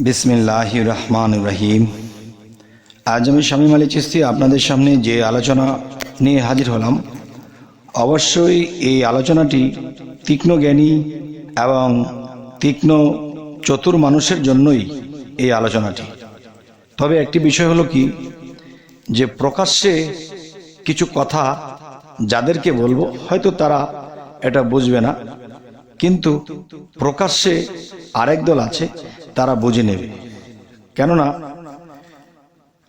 বিসমিল্লাহির রহমানির রহিম। আজ আমি শামীম আলী চিশতি আপনাদের সামনে যে আলোচনা নিয়ে হাজির হলাম, অবশ্যই এই আলোচনাটি তীক্ষ্ণ জ্ঞানী এবং তীক্ষ্ণ চতুর মানুষের জন্যই এই আলোচনাটি। তবে একটি বিষয় হলো কি, যে প্রকাশ্যে কিছু কথা যাদেরকে বলবো হয়তো তারা এটা বুঝবে না, কিন্তু প্রকাশ্যে আরেক দল আছে তারা বুঝে নেবে। কেননা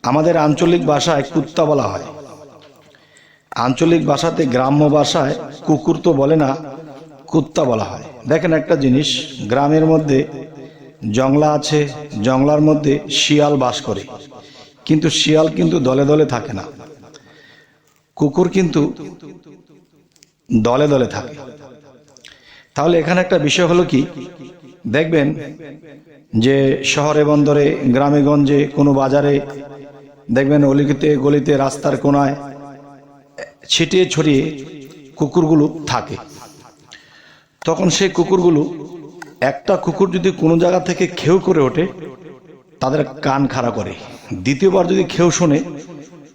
আমাদের আঞ্চলিক ভাষায় কুত্তা বলা হয়, আঞ্চলিক ভাষাতে গ্রাম্য ভাষায় কুকুর তো বলে না, কুত্তা বলা হয়। দেখেন একটা জিনিস, গ্রামের মধ্যে জংলা আছে, জংলার মধ্যে শিয়াল বাস করে, কিন্তু শিয়াল কিন্তু দলে দলে থাকে না, কুকুর কিন্তু দলে দলে থাকে। তাহলে এখানে একটা বিষয় হলো কি, দেখবেন যে শহরে বন্দরে গ্রামে গঞ্জে কোনো বাজারে দেখবেন অলিতে গলিতে রাস্তার কোনায় ছিটিয়ে ছড়িয়ে কুকুরগুলো থাকে। তখন সেই কুকুরগুলো, একটা কুকুর যদি কোনো জায়গা থেকে খেউ করে ওঠে তাদের কান খাড়া করে, দ্বিতীয়বার যদি খেউ শোনে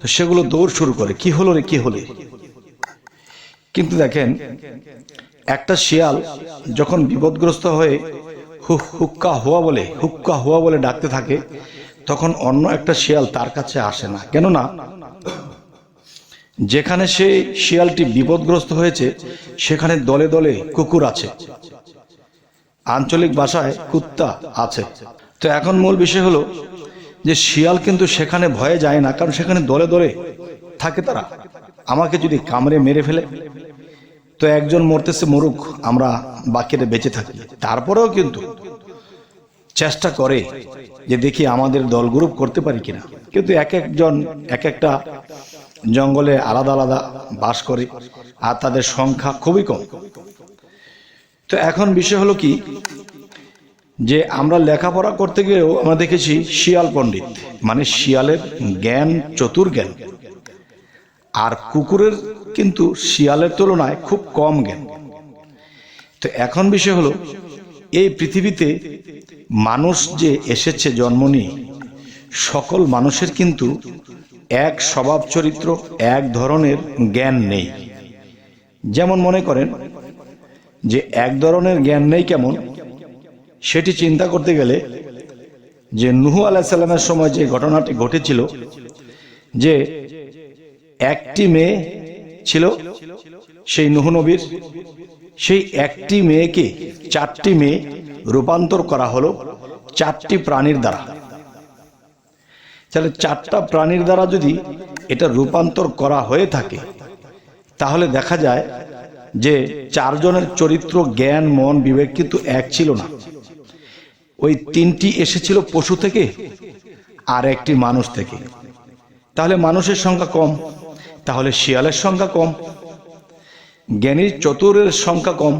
তো সেগুলো দৌড় শুরু করে, কি হলো রে কি হলে। কিন্তু দেখেন একটা শিয়াল যখন বিপদগ্রস্ত হয়ে হুক্কা হুয়া বলে ডাকতে থাকে, তখন অন্য একটা শিয়াল তার কাছে আসে না। কেননা যেখানে সেই শিয়ালটি বিপদগ্রস্ত হয়েছে সেখানে দলে দলে কুকুর আছে, আঞ্চলিক ভাষায় কুত্তা আছে। তো এখন মূল বিষয় হলো যে শিয়াল কিন্তু সেখানে ভয়ে যায় না, কারণ সেখানে দলে দলে থাকে তারা। আমাকে যদি কামড়ে মেরে ফেলে তো একজন মরতেছে মরুক, আমরা বাকিরা বেঁচে থাকি। তারপরেও কিন্তু চেষ্টা করে যে দেখি আমাদের দল গ্রুপ করতে পারি কিনা। কিন্তু এক একজন এক একটা জঙ্গলে আলাদা আলাদা বাস করে, আর তাদের সংখ্যা খুবই কম। তো এখন বিষয় হলো কি, যে আমরা লেখাপড়া করতে গিয়েও আমরা দেখেছি শিয়াল পণ্ডিত, মানে শিয়ালের জ্ঞান চতুর জ্ঞান, আর কুকুরের কিন্তু শিয়ালের তুলনায় খুব কম জ্ঞান। তো এখন বিষয় হলো, এই পৃথিবীতে মানুষ যে এসেছে জন্ম নিয়ে, সকল মানুষের কিন্তু এক স্বভাব চরিত্র, এক ধরনের জ্ঞান নেই। যেমন মনে করেন যে এক ধরনের জ্ঞান নেই কেমন, সেটি চিন্তা করতে গেলে যে নূহ আলাইহিস সালামের সময় যে ঘটনাটি ঘটেছিল, যে একটি মেয়ে ছিল সেই নূহ নবীর, সেই একটি মেয়েকে চারটি মেয়ে রূপান্তর করা হলো চারটি প্রাণীর দ্বারা। তাহলে চারটা প্রাণীর দ্বারা যদি এটা রূপান্তর করা হয়ে থাকে, তাহলে দেখা যায় যে চারজনের চরিত্র, জ্ঞান, মন, বিবেক কিন্তু এক ছিল না। ওই তিনটি এসেছিল পশু থেকে আর একটি মানুষ থেকে। তাহলে মানুষের সংখ্যা কম, তাহলে শিয়ালের সংখ্যা কম, জ্ঞানী চতুরের সংখ্যা কম,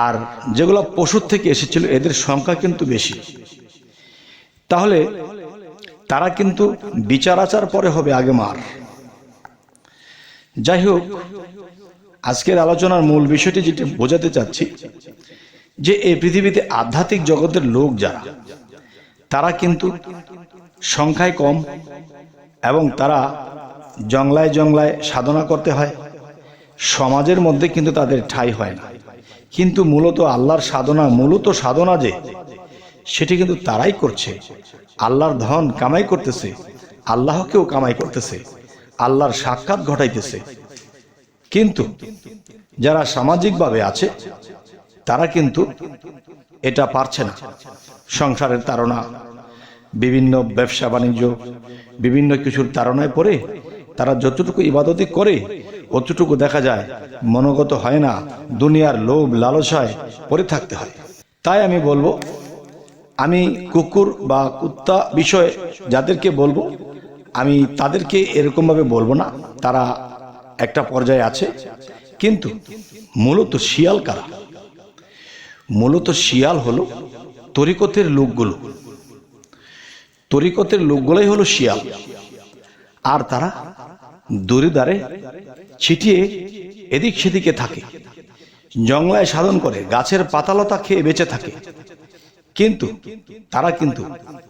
আর যেগুলো পশুর থেকে এসেছিল এদের সংখ্যা কিন্তু বেশি। তাহলে তারা কিন্তু বিচার আচার পরে হবে, আগে মার। যাই হোক, আজকের আলোচনার মূল বিষয়টি যেটি বোঝাতে চাচ্ছি, যে এই পৃথিবীতে আধ্যাত্মিক জগতের লোক যারা, তারা কিন্তু সংখ্যায় কম, এবং তারা জংলায় জংলায় সাধনা করতে হয়, সমাজের মধ্যে কিন্তু তাদের ঠাঁই হয় না। কিন্তু মূলত আল্লাহর সাধনা, মূলত সাধনা যে সেটি কিন্তু তারাই করছে, আল্লাহর ধন কামাই করতেছে, আল্লাহকেও কামাই করতেছে, আল্লাহর সাক্ষাৎ ঘটাইতেছে। কিন্তু যারা সামাজিকভাবে আছে তারা কিন্তু এটা পারছে না। সংসারের তাড়না, বিভিন্ন ব্যবসা বাণিজ্য, বিভিন্ন কিছুর তাড়নায় পড়ে তারা যতটুকু ইবাদতি করে অতটুকু দেখা যায় মনোগত হয় না, দুনিয়ার লোভ লালসায় পড়ে থাকতে হয়। তাই আমি বলবো, আমি কুকুর বা কুত্তা বিষয়ে যাদেরকে বলবো, আমি তাদেরকে এরকমভাবে বলবো না, তারা একটা পর্যায়ে আছে। কিন্তু মূলত শিয়াল কারা? মূলত শিয়াল হলো তরিকতের লোকগুলো, তরিকতের লোকগুলোই হলো শিয়াল। আর তারা দরিদারে ছিটিয়ে এদিক সেদিকে থাকে, জংলায় সাধন করে, গাছের পাতালতা খেয়ে বেঁচে থাকে। কিন্তু তারা কিন্তু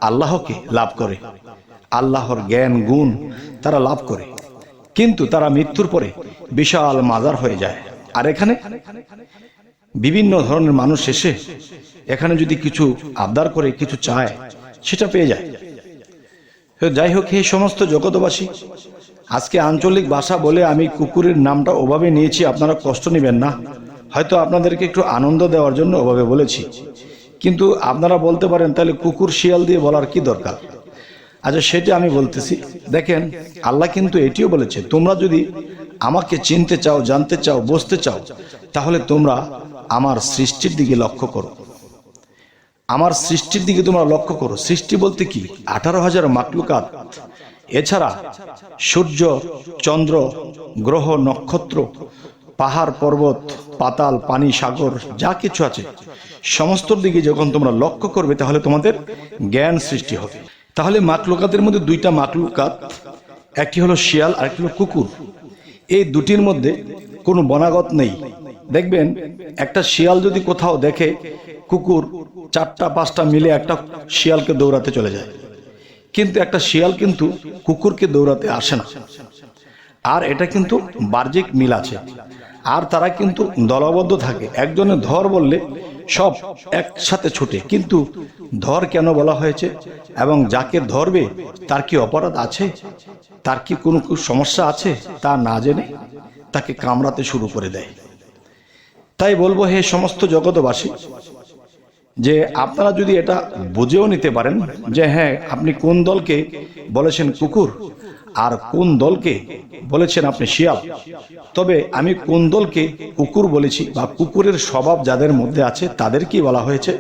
আল্লাহকে লাভ করে, আল্লাহর জ্ঞান গুণ তারা লাভ করে, কিন্তু তারা মৃত্যুর পরে বিশাল মাজার হয়ে যায়। আর এখানে বিভিন্ন ধরনের মানুষ এসে এখানে যদি কিছু আবদার করে, কিছু চায়, সেটা পেয়ে যায়। যাই হোক, এই সমস্ত জগতবাসী, আজকে আঞ্চলিক ভাষা বলে আমি কুকুরের নামটা ওভাবে নিয়েছি, আপনারা কষ্ট নেবেন না। হয়তো আপনাদেরকে একটু আনন্দ দেওয়ার জন্য ওভাবে বলেছি, কিন্তু আপনারা বলতে পারেন তাহলে কুকুর শিয়াল দিয়ে বলার কি দরকার। আচ্ছা, সেটা আমি বলতেছি। দেখেন, আল্লাহ কিন্তু এটিও বলেছে, তোমরা যদি আমাকে চিনতে চাও, জানতে চাও, বুঝতে চাও, তাহলে তোমরা আমার সৃষ্টির দিকে লক্ষ্য করো। আমার সৃষ্টির দিকে তোমরা লক্ষ্য করো। সৃষ্টি বলতে কি? 18,000 মাকলুকাত, এছাড়া সূর্য, চন্দ্র, গ্রহ, নক্ষত্র, পাহাড়, পর্বত, পাতাল, পানি, সাগর, যা কিছু আছে সমস্ত দিকে যখন তোমরা লক্ষ্য করবে, তাহলে তোমাদের জ্ঞান সৃষ্টি হবে। তাহলে মাকলুকাতের মধ্যে দুইটা মাকলুকাত, একটি হলো শিয়াল আর একটি হলো কুকুর। এই দুটির মধ্যে কোনো বনাগত নেই। দেখবেন, একটা শিয়াল যদি কোথাও দেখে কুকুর 4-5টা মিলে একটা শিয়ালকে দৌড়াতে চলে যায়, কিন্তু একটা শিয়াল কিন্তু কুকুরকে দৌড়াতে আসে না। আর এটা কিন্তু বাহ্যিক মিল আছে। আর তারা কিন্তু দলবদ্ধ থাকে। একজনে ধর বললে সব একসাথে ছুটে। কিন্তু ধর কেন বলা হয়েছে এবং যাকে ধরবে তার কি অপরাধ আছে, তার কি কোনো সমস্যা আছে, তা না জেনে তাকে কামড়াতে শুরু করে দেয়। তাই বলবো, হে সমস্ত জগতবাসী, যে আপনারা যদি এটা বুঝেও নিতে পারেন যে হ্যাঁ, আপনি কোন দলকে বলেছেন কুকুর আর কোন দলকে বলেছেন আপনি শিয়াল, তবে আমি কোন দলকে কুকুর বলেছি বা কুকুরের স্বভাব যাদের মধ্যে আছে তাদেরকেই বলা হয়েছে,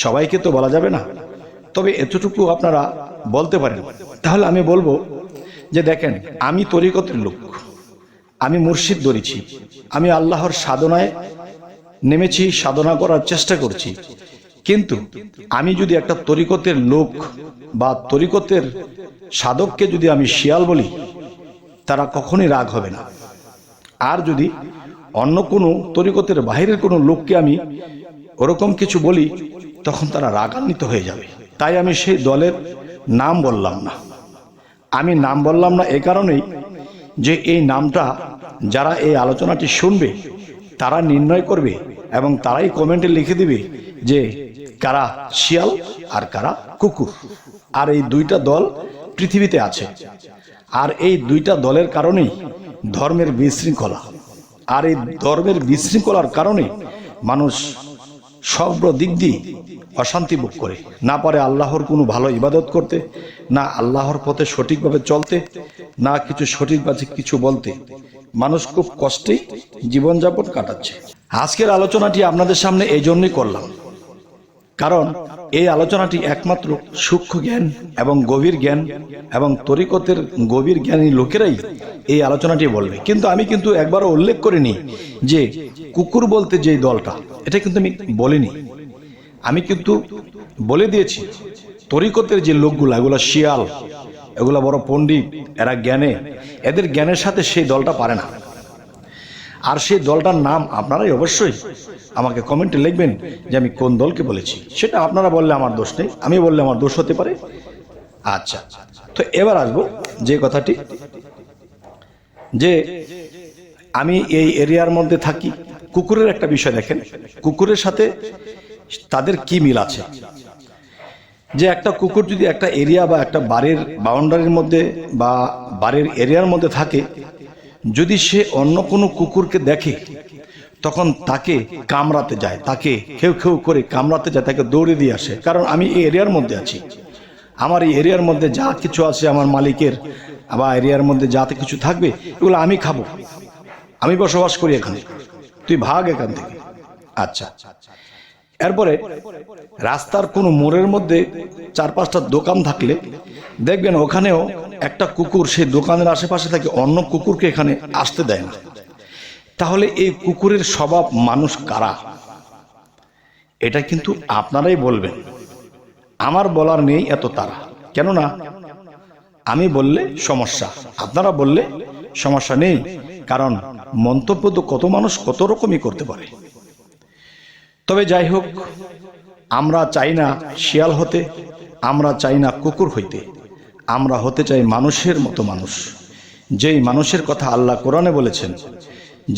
সবাইকে তো বলা যাবে না। তবে এতটুকু আপনারা বলতে পারেন। তাহলে আমি বলবো যে দেখেন, আমি তরিকতের লোক, আমি মুর্শিদ ধরেছি, আমি আল্লাহর সাধনায় নেমেছি, সাধনা করার চেষ্টা করছি। কিন্তু আমি যদি একটা তরিকতের লোক বা তরিকতের সাধককে যদি আমি শিয়াল বলি, তারা কখনোই রাগ হবে না। আর যদি অন্য কোনো তরিকতের বাহিরের কোনো লোককে আমি ওরকম কিছু বলি, তখন তারা রাগান্বিত হয়ে যাবে। তাই আমি সেই দলের নাম বললাম না। আমি নাম বললাম না এ কারণেই যে এই নামটা যারা এই আলোচনাটি শুনবে তারা নির্ণয় করবে এবং তারাই কমেন্টে লিখে দিবে যে কারা শিয়াল আর কারা কুকুর। আর এই দুইটা দল পৃথিবীতে আছে। আর এই দুইটা দলের কারণেই ধর্মের বিশৃঙ্খলা। আর এই ধর্মের বিশৃঙ্খলার কারণে মানুষ সর্ব দিক দিয়ে অশান্তি ভোগ করে, না পারে আল্লাহর কোনো ভালো ইবাদত করতে, না আল্লাহর পথে সঠিকভাবে চলতে, না কিছু সঠিকভাবে কিছু বলতে। মানুষ খুব কষ্টেই জীবনযাপন কাটাচ্ছে। আজকের আলোচনাটি আপনাদের সামনে এই জন্যই করলাম, কারণ এই আলোচনাটি একমাত্র সূক্ষ্ম জ্ঞান এবং গভীর জ্ঞান এবং তরিকতের গভীর জ্ঞানী লোকেরাই এই আলোচনাটি বলবে। কিন্তু আমি কিন্তু একবারও উল্লেখ করিনি যে কুকুর বলতে যে দলটা, এটা কিন্তু আমি বলিনি। আমি কিন্তু বলে দিয়েছি তরিকতের যে লোকগুলো, এগুলো শিয়াল, এগুলো বড় পণ্ডিত, এরা জ্ঞানে, এদের জ্ঞানের সাথে সেই দলটা পারে না। আর সেই দলটার নাম আপনারাই অবশ্যই আমাকে কমেন্টে লিখবেন যে আমি কোন দলকে বলেছি। সেটা আপনারা বললে আমার দোষ নেই, আমি বললে আমার দোষ হতে পারে। আচ্ছা, তো এবার আসবো যে কথাটি, যে আমি এই এরিয়ার মধ্যে থাকি। কুকুরের একটা বিষয় দেখেন, কুকুরের সাথে তাদের কি মিল আছে। যে একটা কুকুর যদি একটা এরিয়া বা একটা বাড়ির বাউন্ডারির মধ্যে বা বাড়ির এরিয়ার মধ্যে থাকে, যদি সে অন্য কোনো কুকুরকে দেখে তখন তাকে কামড়াতে যায়, তাকে খেউ খেউ করে কামড়াতে যায়, তাকে দৌড়ে দিয়ে আসে। কারণ আমি এই এরিয়ার মধ্যে আছি, আমার এই এরিয়ার মধ্যে যা কিছু আছে আমার মালিকের বা এরিয়ার মধ্যে যাতে কিছু থাকবে এগুলো আমি খাবো, আমি বসবাস করি এখানে, তুই ভাগ এখান থেকে। আচ্ছা, এরপরে রাস্তার কোনো মোড়ের মধ্যে 4-5টা দোকান থাকলে দেখবেন ওখানেও একটা কুকুর সেই দোকানের আশেপাশে থাকে, অন্য কুকুরকে এখানে আসতে দেয় না। তাহলে এই কুকুরের স্বভাব মানুষ কারা, এটা কিন্তু আপনারাই বলবেন। আমার বলার নেই এত তারা, কেননা আমি বললে সমস্যা, আপনারা বললে সমস্যা নেই। কারণ মন্তব্য তো কত মানুষ কত রকমই করতে পারে। তবে যাই হোক, আমরা চাই না শিয়াল হতে, আমরা চাই না কুকুর হইতে, আমরা হতে চাই মানুষের মতো মানুষ, যেই মানুষের কথা আল্লাহ কোরআনে বলেছেন,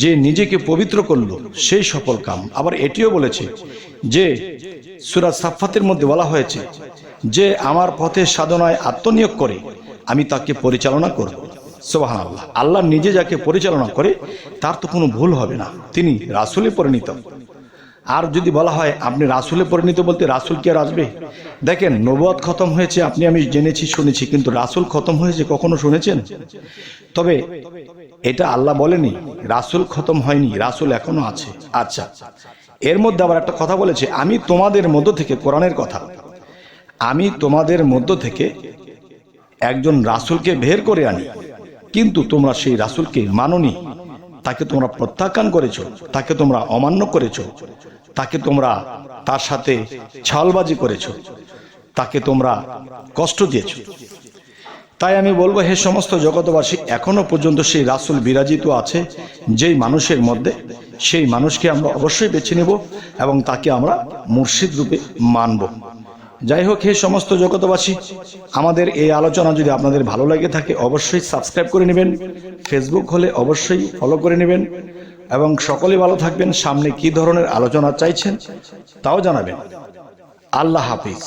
যে নিজেকে পবিত্র করলো সেই সফল কাম। আবার এটিও বলেছে যে সূরা সাফফাতের মধ্যে বলা হয়েছে যে আমার পথে সাধনায় আত্মনিয়োগ করে আমি তাকে পরিচালনা করব। সুবহানাল্লাহ। আল্লাহ নিজে যাকে পরিচালনা করে তার তো কোনো ভুল হবে না, তিনি রাসূলে পরিণত। আর যদি বলা হয় আপনি রাসূলে পরিণত বলতে রাসূল কি আর আসবে? দেখেন, নবুয়ত খতম হয়েছে আপনি আমি জেনেছি শুনেছি, কিন্তু রাসূল খতম হয়েছে কখনো শুনেছেন? তবে এটা আল্লাহ বলেনি রাসূল খতম হয়নি, রাসূল এখনো আছে। আচ্ছা, এর মধ্যে আবার একটা কথা বলেছে, আমি তোমাদের মধ্য থেকে, কোরআনের কথা, আমি তোমাদের মধ্য থেকে একজন রাসূলকে বের করে আনি, কিন্তু তোমরা সেই রাসূলকে মানোনি, তাকে তোমরা প্রত্যাখ্যান করেছো, তাকে তোমরা অমান্য করেছো, তাকে তোমরা তার সাথে ছলবাজি করেছো, তাকে তোমরা কষ্ট দিয়েছো। তাই আমি বলবো, হে সমস্ত জগতবাসী, এখনো পর্যন্ত সেই রাসূল বিরাজিত আছে যেই মানুষের মধ্যে, সেই মানুষকে আমরা অবশ্যই বেছে নেব এবং তাকে আমরা মুর্শিদ রূপে মানব। যাই হোক, হে সমস্ত জগতবাসী, আমাদের এই আলোচনা যদি আপনাদের ভালো লাগে থাকে অবশ্যই সাবস্ক্রাইব করে নেবেন, ফেসবুক হলে অবশ্যই ফলো করে নেবেন এবং সকলে ভালো থাকবেন। সামনে কি ধরনের আলোচনা চাইছেন তাও জানাবেন। আল্লাহ হাফিজ।